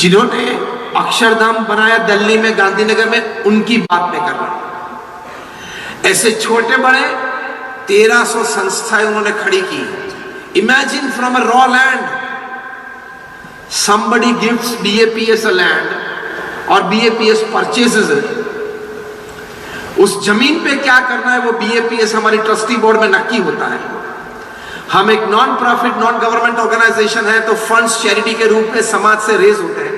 जिन्होंने अक्षरधाम बनाया दिल्ली में, गांधीनगर में, उनकी बात में कर रहा हूं। ऐसे छोटे बड़े 1300 संस्थाएं उन्होंने खड़ी की। Imagine from a raw land somebody gives BAPS a land और BAPS purchases it। उस जमीन पे क्या करना है वो BAPS हमारी ट्रस्टी बोर्ड में नक्की होता है। हम एक non profit non government organisation है, तो फंड्स चैरिटी के रूप में समाज से रेज होते हैं।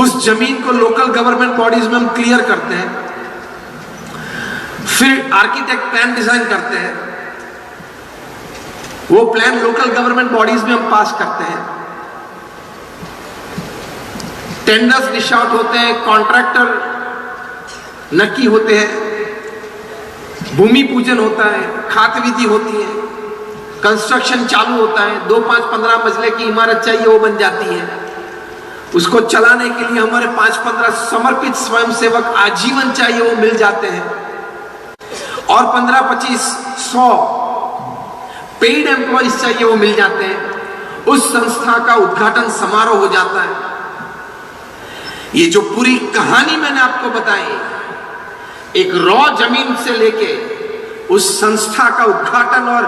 उस जमीन को लोकल गवर्नमेंट बॉडीज में हम क्लियर करते हैं, फिर आर्किटेक्ट प्लान डिजाइन करते हैं, वो प्लान लोकल गवर्नमेंट बॉडीज में हम पास करते हैं, टेंडर्स डिश आउट होते हैं, कॉन्ट्रैक्टर नक्की होते हैं, भूमि पूजन होता है, खात विधि होती है, कंस्ट्रक्शन चालू होता है, 2, 5, 15 मंजिले की इमारत चाहिए वो बन जाती है। उसको चलाने के लिए हमारे 5-15 समर्पित स्वयंसेवक आजीवन चाहिए वो मिल जाते हैं, और 15-25-100 पेड एम्प्लॉइज चाहिए वो मिल जाते हैं। उस संस्था का उद्घाटन समारोह हो जाता है। ये जो पूरी कहानी मैंने आपको बताई, एक रॉ जमीन से लेके उस संस्था का उद्घाटन और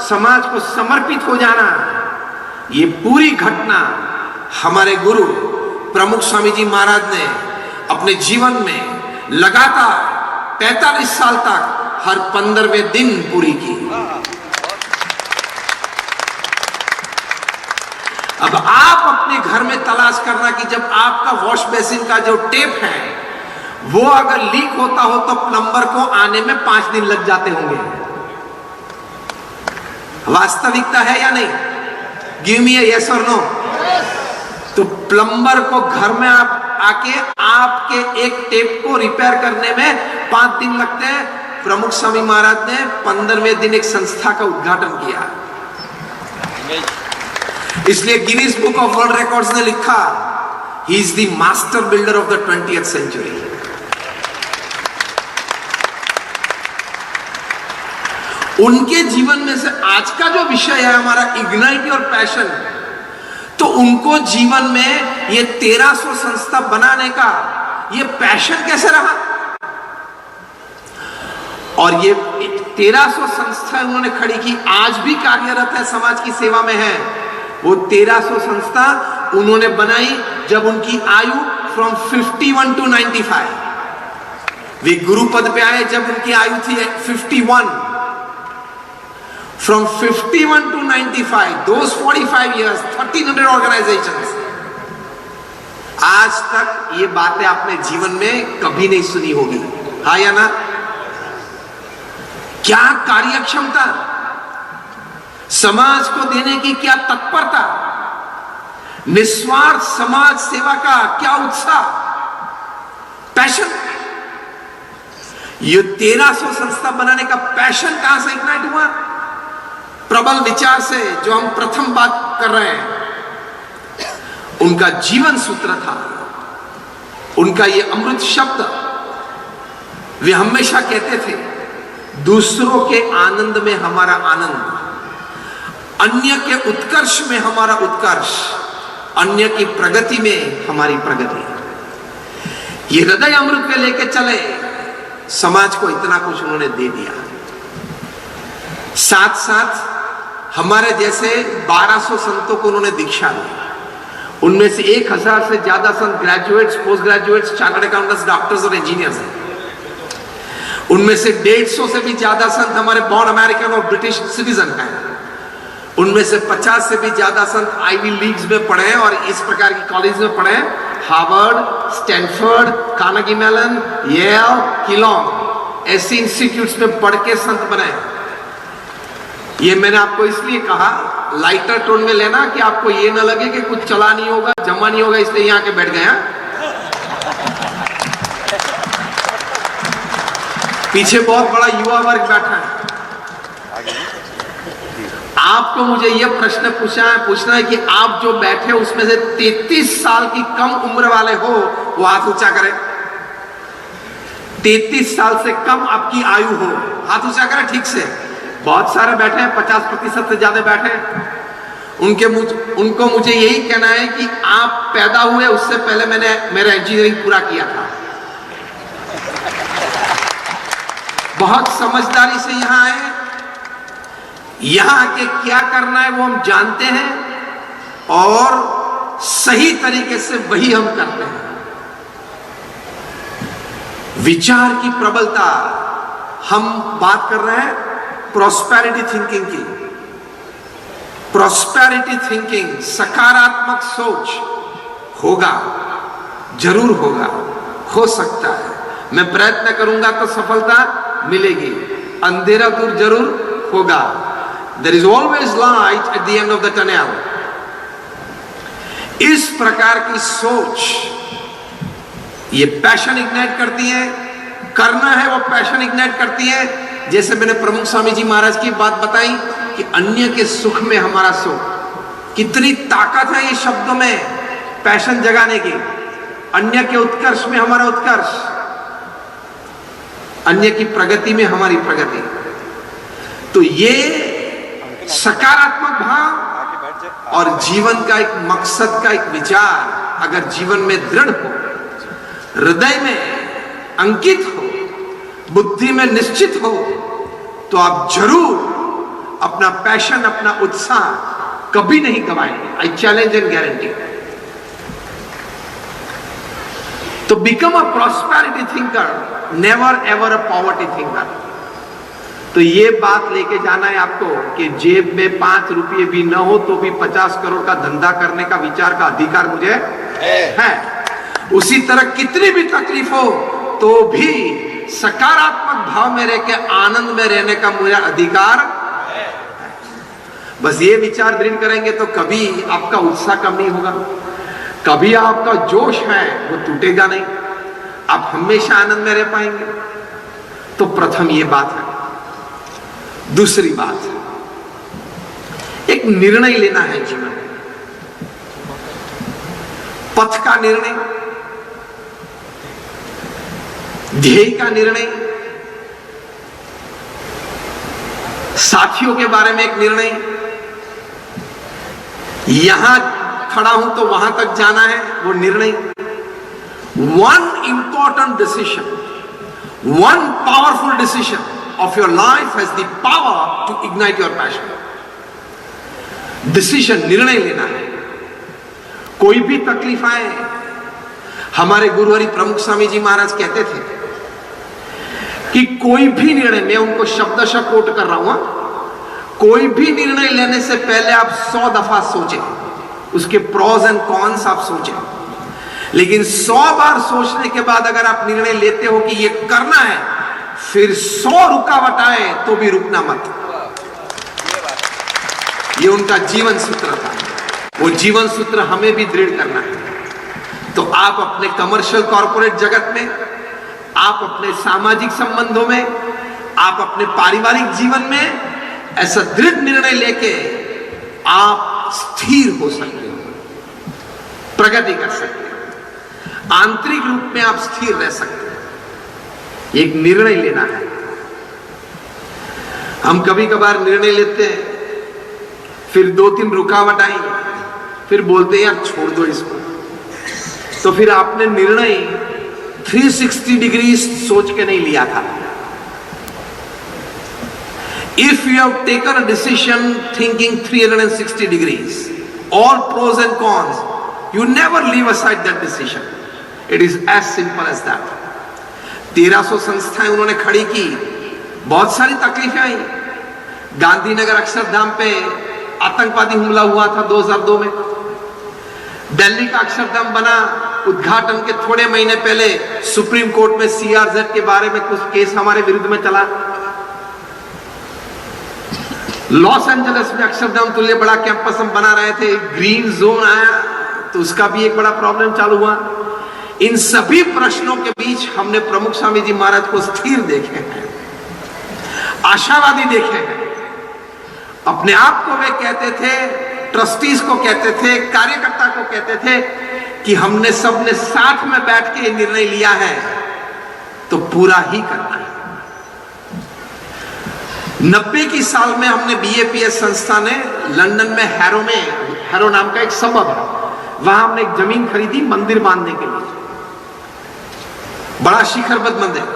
समाज को समर्पित हो जाना, ये पूरी घटना हमारे गुरु प्रमुख स्वामी जी महाराज ने अपने जीवन में लगातार 45 साल तक हर 15वें दिन पूरी की। अब आप अपने घर में तलाश करना कि जब आपका वॉश बेसिन का जो टेप है वो अगर लीक होता हो तो प्लम्बर को आने में 5 दिन लग जाते होंगे। वास्तविकता है या नहीं? गिव मी ए यस और नो। तो प्लम्बर को घर में आप आके आपके एक टेप को रिपेयर करने में 5 दिन लगते हैं। प्रमुख स्वामी महाराज ने 15वें दिन एक संस्था का उद्घाटन किया। इसलिए Guinness book of world records ने लिखा, he is the master builder of the 20th century. उनके जीवन में से आज का जो विषय है हमारा इग्नाइट और पैशन, तो उनको जीवन में ये 1300 संस्था बनाने का ये पैशन कैसे रहा, और ये 1300 संस्थाएं उन्होंने खड़ी की, आज भी कार्यरत है, समाज की सेवा में है। वो 1300 संस्था उन्होंने बनाई जब उनकी आयु फ्रॉम 51 to 95। वे गुरु पद पे आए जब उनकी आयु थी 51। From 51 to 95, those 45 years, 1300 organisations. आज तक ये बातें आपने जीवन में कभी नहीं सुनी होगी, हाँ या ना? क्या कार्यक्षमता, समाज को देने की क्या तत्परता, निस्वार्थ समाज सेवा का क्या उत्साह, पैशन। ये 1300 संस्था बनाने का पैशन कहां से इग्नाइट हुआ? प्रबल विचार से, जो हम प्रथम बात कर रहे हैं। उनका जीवन सूत्र था, उनका ये अमृत शब्द। वे हमेशा कहते थे, दूसरों के आनंद में हमारा आनंद, अन्य के उत्कर्ष में हमारा उत्कर्ष, अन्य की प्रगति में हमारी प्रगति। ये हृदय अमृत पे लेके चले, समाज को इतना कुछ उन्होंने दे दिया। साथ साथ हमारे जैसे 1200 संतों को उन्होंने दीक्षा दी। उनमें से 1000 से ज्यादा संत graduates, post graduates, chartered accountants, doctors और इंजीनियर्स हैं। उनमें से 150 से भी ज्यादा संत हमारे बॉर्न अमेरिकन और ब्रिटिश सिटीजन हैं। उनमें से 50 से भी ज्यादा संत आईवी लीग्स में पढ़े हैं और इस प्रकार की कॉलेज में पढ़े हैं, Harvard, Stanford, Carnegie Mellon, Yale, Kellogg, ऐसे इंस्टीट्यूट्स में पढ़ के संत बने। ये मैंने आपको इसलिए कहा लाइटर टोन में लेना कि आपको ये ना लगे कि कुछ चला नहीं होगा, जमा नहीं होगा, इसलिए यहां के बैठ गए। पीछे बहुत बड़ा युवा वर्ग बैठा है। आपको मुझे यह प्रश्न पूछना है कि आप जो बैठे उसमें से 33 साल की कम उम्र वाले हो, वो हाथ ऊंचा करें। 33 साल से कम आपकी आयु हो, हाथ ऊंचा करें ठीक से। बहुत सारे बैठे हैं, 50% से ज्यादा बैठे हैं। उनको मुझे यही कहना है कि आप पैदा हुए उससे पहले मैंने मेरा इंजीनियरिंग पूरा किया था। बहुत समझदारी से यहां आए, यहां आके क्या करना है वो हम जानते हैं और सही तरीके से वही हम करते हैं। विचार की प्रबलता, हम बात कर रहे हैं प्रॉस्पेरिटी थिंकिंग की। प्रॉस्पेरिटी थिंकिंग, सकारात्मक सोच होगा, जरूर होगा, हो सकता है, मैं प्रयत्न करूंगा तो सफलता मिलेगी, अंधेरा दूर जरूर होगा। There is always light at the end of the tunnel. इस प्रकार की सोच ये पैशन इग्नाइट करती है, करना है वो पैशन इग्नाइट करती है। जैसे मैंने प्रमुख स्वामी जी महाराज की बात बताई कि अन्य के सुख में हमारा सुख, कितनी ताकत है ये शब्दों में पैशन जगाने की। अन्य के उत्कर्ष में हमारा उत्कर्ष, अन्य की प्रगति में हमारी प्रगति। तो ये सकारात्मक भाव और जीवन का एक मकसद का एक विचार अगर जीवन में दृढ़ हो, हृदय में अंकित हो, बुद्धि में निश्चित हो, तो आप जरूर अपना पैशन, अपना उत्साह कभी नहीं गवाएंगे। I challenge and guarantee. तो become a prosperity thinker, never ever a poverty thinker. तो ये बात लेके जाना है आपको कि जेब में 5 रुपये भी न हो तो भी 50 करोड़ का धंधा करने का विचार का अधिकार मुझे है। उसी तरह कितनी भी तकलीफ हो तो भी सकारात्मक भाव में रह के आनंद में रहने का मुझे अधिकार है। बस ये विचार दृढ़ करेंगे तो कभी आपका उत्साह कम नहीं होगा, कभी आपका जोश है वो टूटेगा नहीं, आप हमेशा आनंद में रह पाएंगे। तो प्रथम ये बात है। दूसरी बात, एक निर्णय लेना है जीवन में, पथ का निर्णय, ध्येय का निर्णय, साथियों के बारे में एक निर्णय। यहां खड़ा हूं तो वहां तक जाना है वो निर्णय। One important decision, one powerful decision of your life has the power to ignite your passion. Decision, निर्णय लेना है। कोई भी तकलीफ आए, हमारे गुरु हरि प्रमुख स्वामी जी महाराज कहते थे कि कोई भी निर्णय, मैं उनको शब्दशः कोट कर रहा हूं, कोई भी निर्णय लेने से पहले आप 100 दफा सोचें, उसके प्रोज एंड कॉन्स आप सोचें। लेकिन 100 बार सोचने के बाद अगर आप निर्णय लेते हो कि ये करना है, फिर 100 रुकावट आए तो भी रुकना मत। ये उनका जीवन सूत्र था। वो जीवन सूत्र हमें भी दृढ़ करना है। तो आप अपने कमर्शियल कॉर्पोरेट जगत में, आप अपने सामाजिक संबंधों में, आप अपने पारिवारिक जीवन में ऐसा दृढ़ निर्णय लेके आप स्थिर हो सकते हो, प्रगति कर सकते हो, आंतरिक रूप में आप स्थिर रह सकते हो। एक निर्णय लेना है। हम कभी कभार निर्णय लेते हैं, फिर 2-3 रुकावट आई, फिर बोलते हैं यार छोड़ दो इसको। तो फिर आपने निर्णय 360 डिग्री सोच के नहीं लिया था। If you have taken a decision thinking 360 degrees, all pros and cons, you never leave aside that decision. It is as simple as that. 1300 संस्थाएं उन्होंने खड़ी की, बहुत सारी तकलीफें आई। गांधीनगर अक्षरधाम पे आतंकवादी हमला हुआ था 2002 में। दिल्ली का अक्षरधाम बना, उद्घाटन के थोड़े महीने पहले सुप्रीम कोर्ट में CRZ के बारे में कुछ केस हमारे विरुद्ध में चला। लॉस एंजलिस में अक्षरधाम तुल्य बड़ा कैंपस हम बना रहे थे, ग्रीन जोन आया तो उसका भी एक बड़ा प्रॉब्लम चालू हुआ। इन सभी प्रश्नों के बीच हमने प्रमुख स्वामी जी महाराज को स्थिर देखे हैं, आशावादी देखे हैं। अपने आप को वे कहते थे, ट्रस्टीज को कहते थे, कार्यकर्ता को कहते थे कि हमने सबने साथ में बैठ के निर्णय लिया है तो पूरा ही करना है। 90 की साल में हमने बीएपीएस संस्था ने लंदन में हैरो नाम का एक सबब है, वहां हमने एक जमीन खरीदी मंदिर बांधने के लिए, बड़ा शिखरबद्ध मंदिर।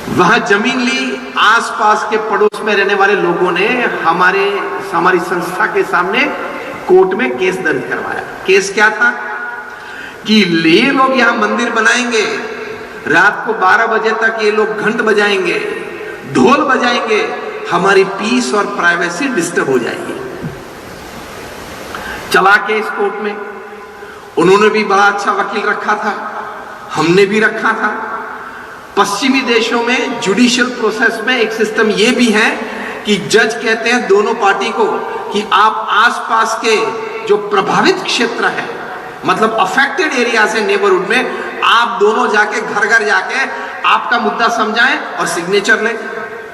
वहां जमीन ली, आसपास के पड़ोस में रहने वाले लोगों ने हमारी संस्था के सामने कोर्ट में केस दर्ज करवाया। केस क्या था कि ये लोग यहां मंदिर बनाएंगे, रात को 12 बजे तक ये लोग घंट बजाएंगे, ढोल बजाएंगे, हमारी पीस और प्राइवेसी डिस्टर्ब हो जाएगी। चला के इस कोर्ट में उन्होंने भी बड़ा अच्छा वकील रखा था, हमने भी रखा था। पश्चिमी देशों में जुडिशियल प्रोसेस में एक सिस्टम यह भी है कि जज कहते हैं दोनों पार्टी को कि आप आसपास के जो प्रभावित क्षेत्र है, मतलब अफेक्टेड एरियाज है नेबरहुड में, आप दोनों जाके घर घर जाके आपका मुद्दा समझाएं और सिग्नेचर लें।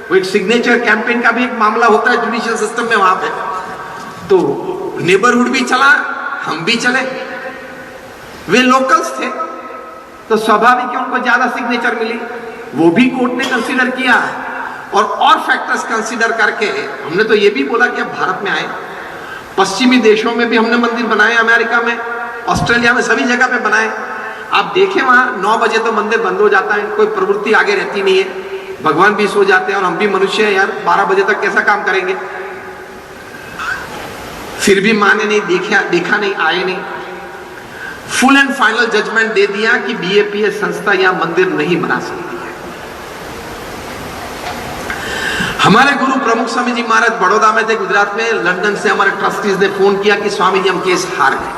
वो एक सिग्नेचर कैंपेन का भी एक मामला होता है जुडिशियल सिस्टम में वहां पे। तो नेबरहुड भी चला, हम भी चले। वे लोकल्स थे तो स्वाभाविक है उनको ज्यादा सिग्नेचर मिली, वो भी कोर्ट ने कंसीडर किया। और फैक्टर्स कंसीडर करके हमने तो ये भी बोला कि अब भारत में आए। पश्चिमी देशों में भी हमने मंदिर बनाए, अमेरिका में, ऑस्ट्रेलिया में, सभी जगह पे बनाए। आप देखें वहां 9 बजे तो मंदिर बंद हो जाता है, कोई प्रवृत्ति आगे रहती नहीं है, भगवान भी सो जाते हैं और हम भी मनुष्य हैं यार, 12 बजे तक कैसा काम करेंगे। फिर भी माने नहीं, देखा नहीं, आए नहीं। फुल एंड फाइनल जजमेंट दे दिया कि बीएपीएस संस्था यहां मंदिर नहीं बना सकती है। हमारे गुरु प्रमुख स्वामी जी महाराज बड़ौदा में थे, गुजरात में। लंदन से हमारे ट्रस्टीज ने फोन किया कि स्वामी जी हम केस हार गए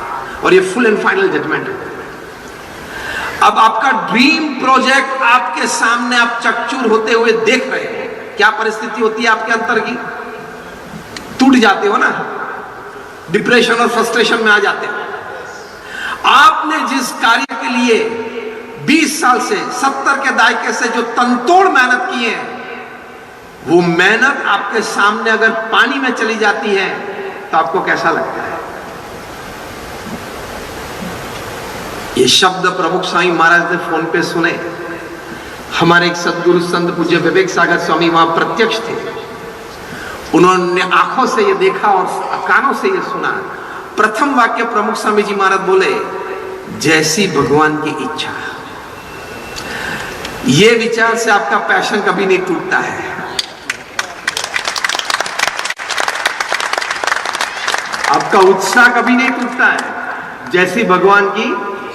और ये फुल एंड फाइनल जजमेंट है। अब आपका ड्रीम प्रोजेक्ट आपके सामने, आप चकचूर होते हुए देख रहे हैं, क्या परिस्थिति होती है आपके अंतर की? टूट जाते हो ना, डिप्रेशन और फ्रस्ट्रेशन में आ जाते हो। आपने जिस कार्य के लिए 20 साल से, 70 के दायके से जो तनतोड़ मेहनत की है, वो मेहनत आपके सामने अगर पानी में चली जाती है तो आपको कैसा लगता है? ये शब्द प्रमुख स्वामी महाराज ने फोन पे सुने। हमारे एक सदगुरु संत पूज्य विवेक सागर स्वामी वहां प्रत्यक्ष थे। उन्होंने आंखों से ये देखा और कानों से ये सुना। प्रथम वाक्य प्रमुख स्वामी जी महाराज बोले, जैसी भगवान की इच्छा। ये विचार से आपका पैशन कभी नहीं टूटता है। आपका उत्साह कभी नहीं टूटता है। जैसी भगवान की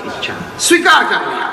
इच्छा, स्वीकार कर लिया।